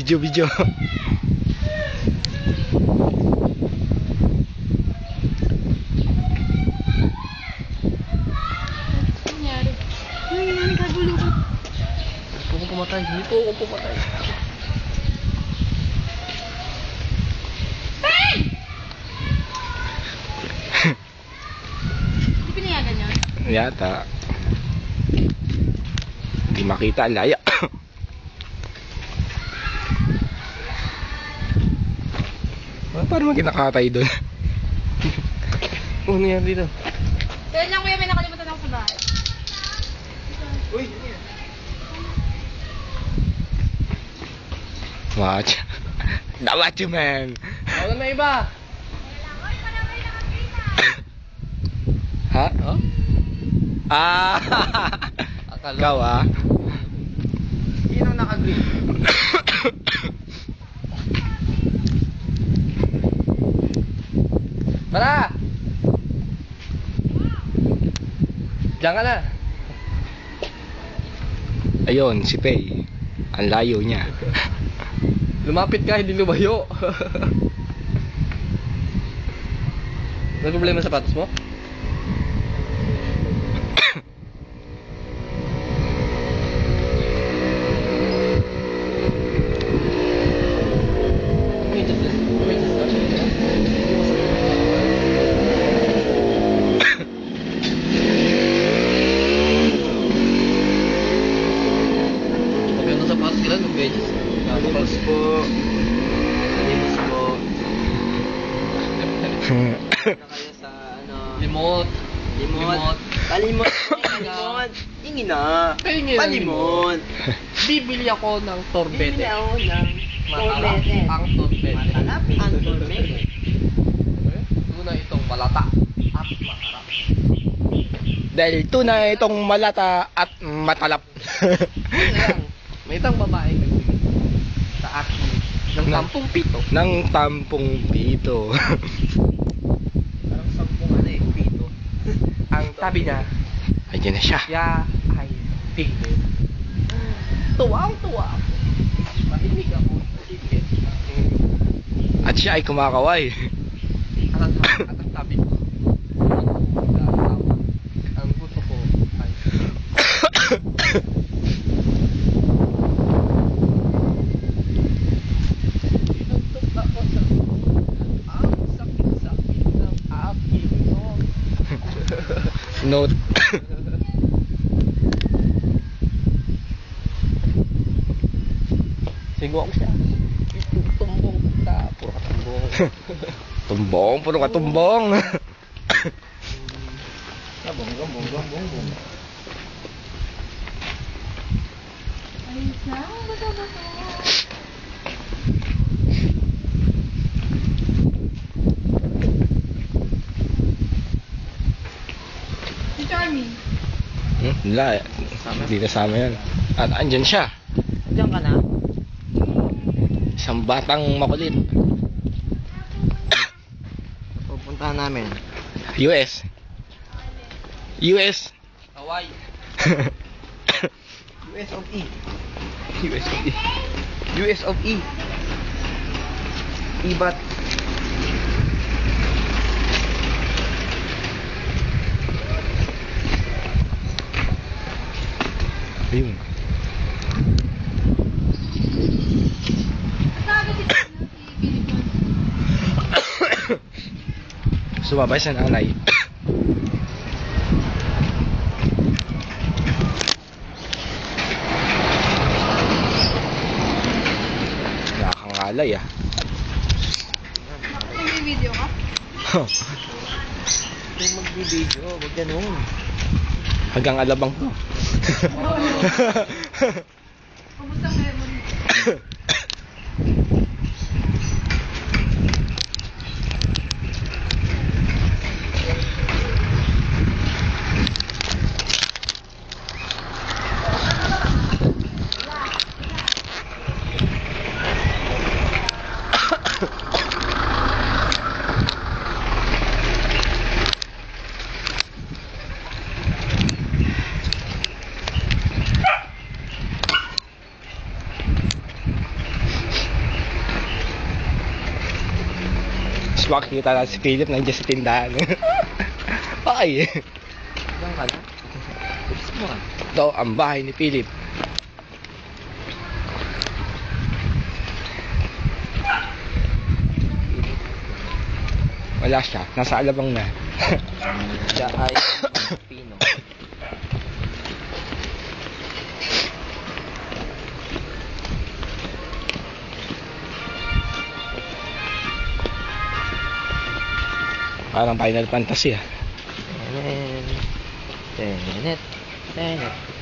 Video. Hindi po ako pumatay. Hindi pinayagan yun? Yata. Hindi makita ang laya. Paano mo kinakatay doon? Ano yan dito? Kaya lang kuya, may nakalimutan ako sa bahay. Uy! Watch. Watch you, man. Wala na iba. Ha? Oh? Akala. Ikaw Sino naka-green? Tara! Diyan ka na. Ayun, si Pei. Ang layo niya. Lumapit ka, hindi lumayo. May problema sa sapatos mo? Maganda sapatos sila, mag-wedges. Animals po. Animals po. Na kayo sa ano? Limot. Palimot. Palimot. Tingin na. Palimot. Bibili ako ng torbete. Bibili ako ng Matalap torbete. ang torbete. Matalap ang torbete. Tunay itong malata at matalap. Dahil tunay itong malata at matalap. May isang babae sa akin ng 10 pito. Nang tampong pito. Parang 10 pito. Ang sabi niya, Ayan na siya. ya ay pito. Tuwang-tuwa ako. Mahilig ako. At siya ay kumakaway. At ang sabi ko, ang gusto ko ay Note. Sigo ako siya. Tumbong ka. Puro ka tumbong. Tumbong, puro ka tumbong. Bong. Ayos na, basta. Si Charmy. Wala. Hindi kasama yan. At andyan siya. Diyan ka na? Isang batang makulit. Pupuntahan namin. US. Hawaii. US of E. US of E. Ibat. Ayun. Sabi si Philippines. Sumabay sa nanay. Nakakangalay ah. Nag-video ka? Kung magbibideo, wag ganun. Hanggang alabang ko. Kamusta ang memory? makikita na si Philip nandiyan sa tindahan. Ay. Diyan ka na? Bilis mo ah. Ito ang bahay ni Philip. Wala siya, nasa Alabang na. Siya ay Pino. Parang Final Fantasy ah. Tenet. Tenet. Tenet.